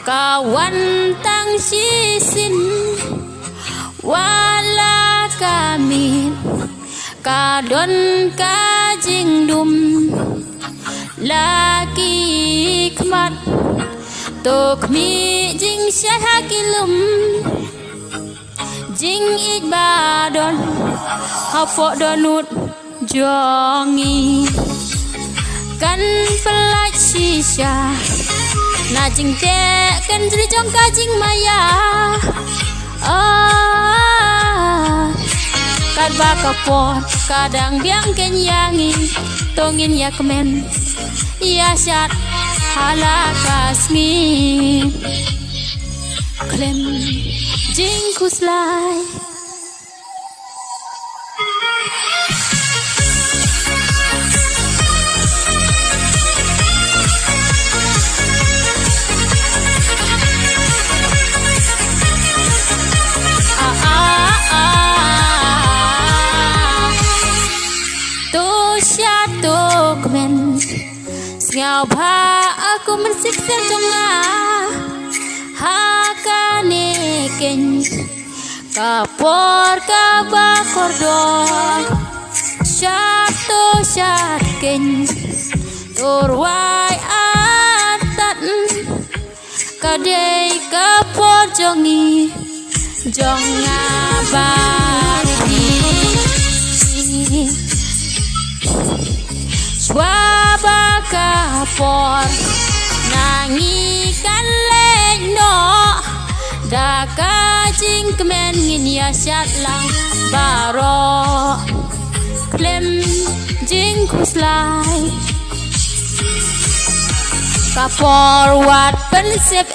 Kawan tang sisin wala kami kadon kajing dum laki kmat tok mi jing syahakilum jing ik badon hafo donut jongi kan pelaj shisha na jing te kan jri jong ka jing maya kad ba kapot kadang biang kenyangi tongin ya kemen ya syat halakasmi klem jing kuslai ngau pha aku mensiksa jonga hakane ken kapor kabakor do syato syatken turwai atat kadai kapor jongi jonga bati swaba kapor nangikan leno daka jing kemen ngin ya syat lang baro klem jing kuslai kapor wat pensep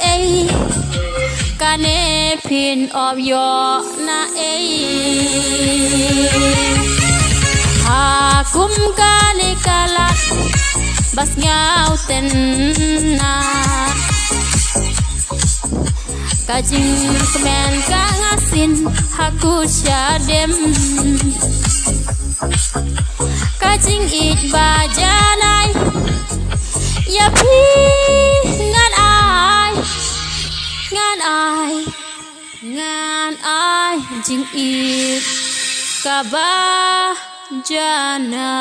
kane pin of yo na hakum kane kalat bas ngau tenna kajing kemen kangasin haku syadem kajing it bajanai ya pi ngan ai jing it kabah jana